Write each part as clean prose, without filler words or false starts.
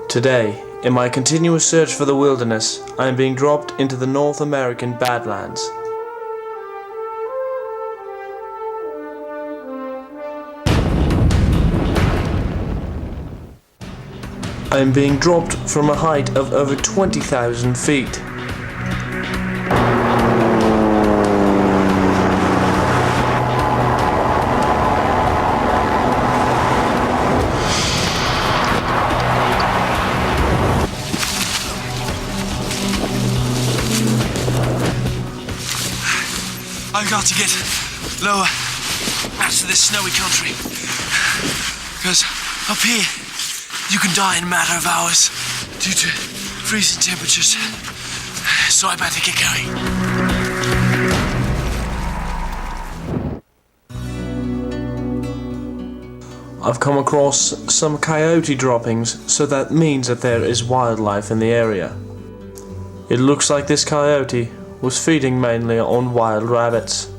Today, in my continuous search for the wilderness, I am being dropped into the North American Badlands. I am being dropped from a height of over 20,000 feet. I've got to get lower out to this snowy country, because up here you can die in a matter of hours due to freezing temperatures, so I better get going. I've come across some coyote droppings, so that means that there is wildlife in the area. It looks like this coyote was feeding mainly on wild rabbits.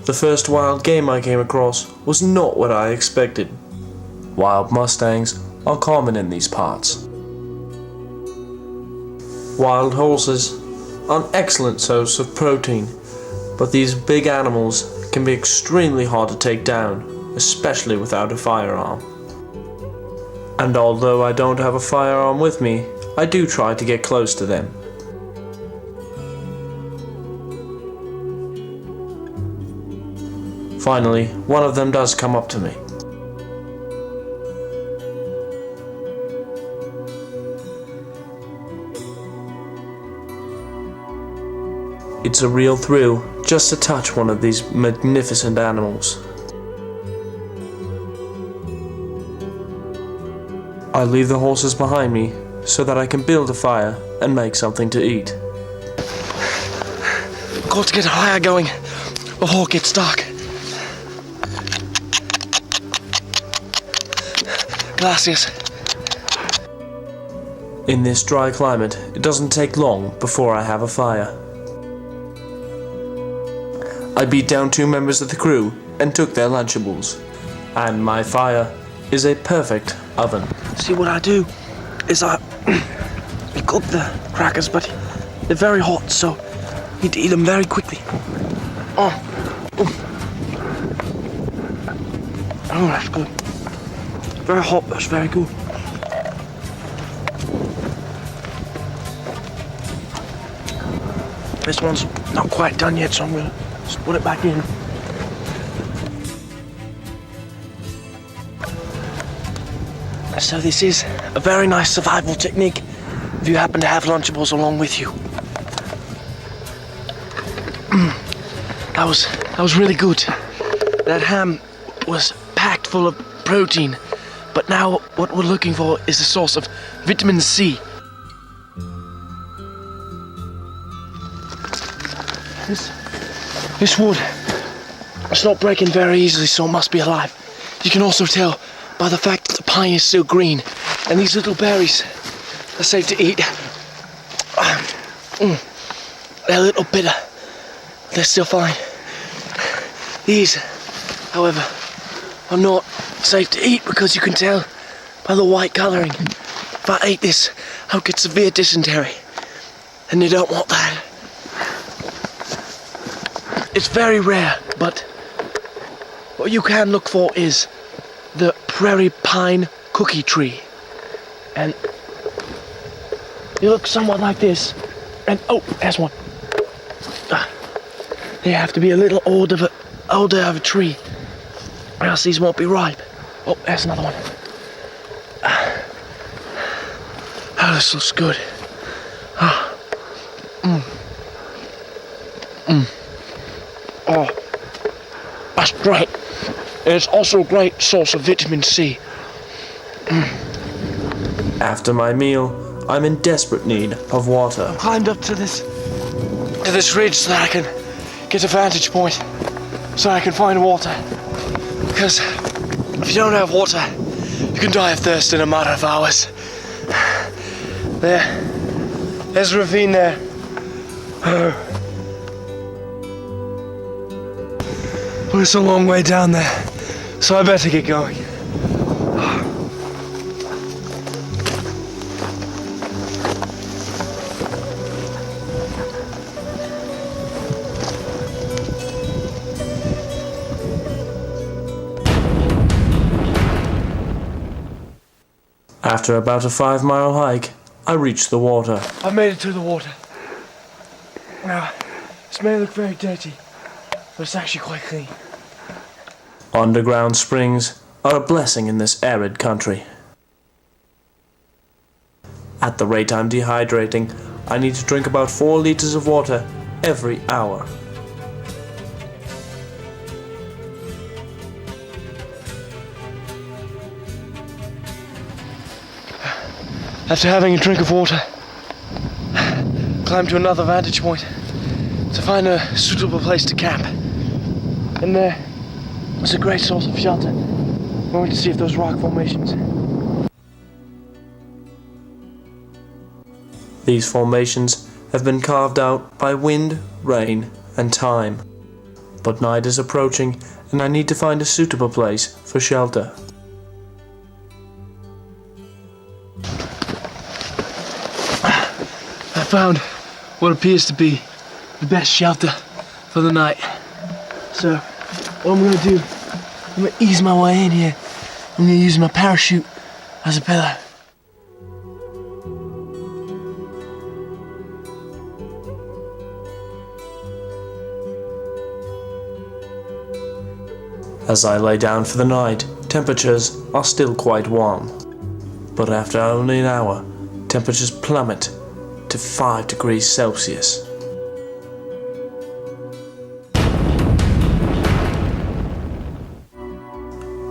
The first wild game I came across was not what I expected. Wild mustangs are common in these parts. Wild horses are an excellent source of protein, but these big animals can be extremely hard to take down, especially without a firearm. And although I don't have a firearm with me, I do try to get close to them. Finally, one of them does come up to me. It's a real thrill just to touch one of these magnificent animals. I leave the horses behind me so that I can build a fire and make something to eat. Got to get a fire going before it gets dark. Gracias. In this dry climate, it doesn't take long before I have a fire. I beat down 2 members of the crew and took their lunchables. And my fire is a perfect oven. See, what I do is I cook the crackers, but they're very hot, so you need to eat them very quickly. Oh, that's good. Very hot, that's very good. This one's not quite done yet, so I'm gonna just put it back in. So this is a very nice survival technique if you happen to have Lunchables along with you. That was really good. That ham was packed full of protein. But now what we're looking for is a source of vitamin C. This wood, it's not breaking very easily, so it must be alive. You can also tell by the fact that the pine is still green, and these little berries are safe to eat. They're a little bitter. They're still fine. These, however, are not safe to eat because you can tell by the white colouring. If I ate this, I would get severe dysentery, and you don't want that. It's very rare, but what you can look for is the prairie pine cookie tree. And they look somewhat like this. And oh, there's one. They have to be a little older of a tree, or else these won't be ripe. Oh, there's another one. Oh, this looks good. Oh, that's great. It's also a great source of vitamin C. After my meal, I'm in desperate need of water. I climbed up to this ridge so that I can get a vantage point, so I can find water. Because if you don't have water, you can die of thirst in a matter of hours. There's a ravine there. But it's a long way down there, so I better get going. After about a 5-mile hike, I reached the water. I've made it to the water. Now, this may look very dirty, but it's actually quite clean. Underground springs are a blessing in this arid country. At the rate I'm dehydrating, I need to drink about 4 liters of water every hour. After having a drink of water, climb to another vantage point to find a suitable place to camp. And there was a great source of shelter. I'm going to see if those rock formations. These formations have been carved out by wind, rain, and time. But night is approaching, and I need to find a suitable place for shelter. I found what appears to be the best shelter for the night. So, what I'm going to do, I'm going to ease my way in here. I'm going to use my parachute as a pillow. As I lay down for the night, temperatures are still quite warm. But after only an hour, temperatures plummet to 5 degrees Celsius.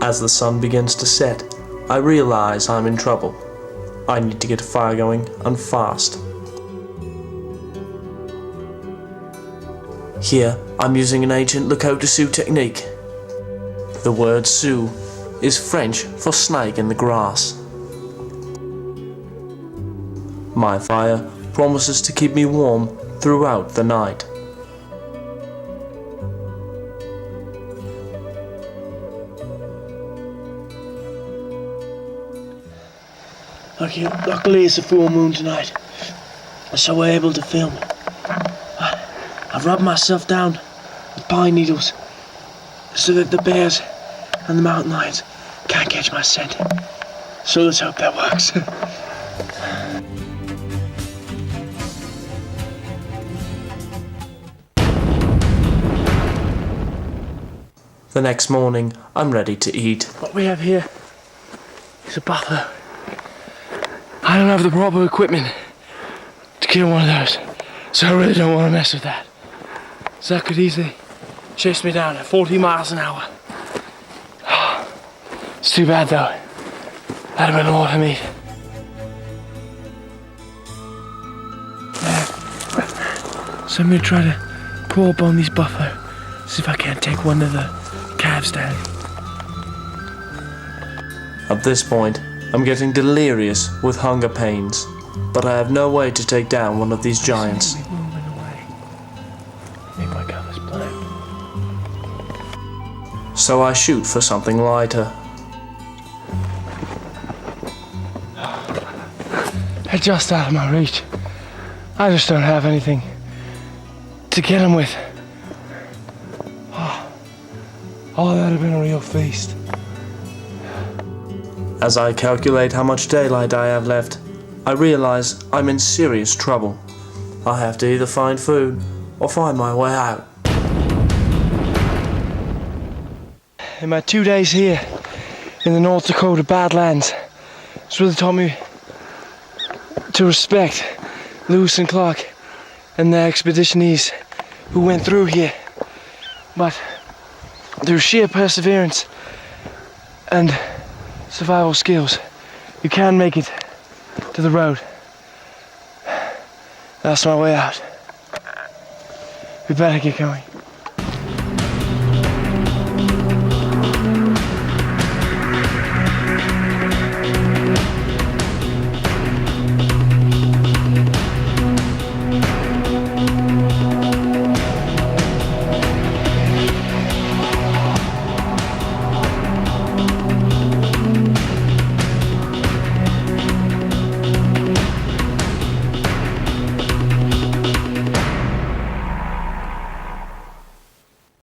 As the sun begins to set, I realize I'm in trouble. I need to get a fire going and fast. Here, I'm using an ancient Lakota Sioux technique. The word Sioux is French for snake in the grass. My fire promises to keep me warm throughout the night. Luckily it's a full moon tonight, so we're able to film. I've rubbed myself down with pine needles so that the bears and the mountain lions can't catch my scent. So let's hope that works. The next morning, I'm ready to eat. What we have here is a buffalo. I don't have the proper equipment to kill one of those, so I really don't want to mess with that. So that could easily chase me down at 40 miles an hour. It's too bad though. That'd have been a lot of meat. So I'm gonna try to crawl up on these buffalo, see if I can't take one of the calves down. At this point, I'm getting delirious with hunger pains, but I have no way to take down one of these giants. Moving away. Make my colors blue. So I shoot for something lighter. They're just out of my reach. I just don't have anything to get them with. Oh, that'd have been a real feast. As I calculate how much daylight I have left, I realize I'm in serious trouble. I have to either find food or find my way out. In my 2 days here in the North Dakota Badlands, it's really taught me to respect Lewis and Clark and the expeditionees who went through here. But through sheer perseverance and survival skills, you can make it to the road. That's my way out. We better get going.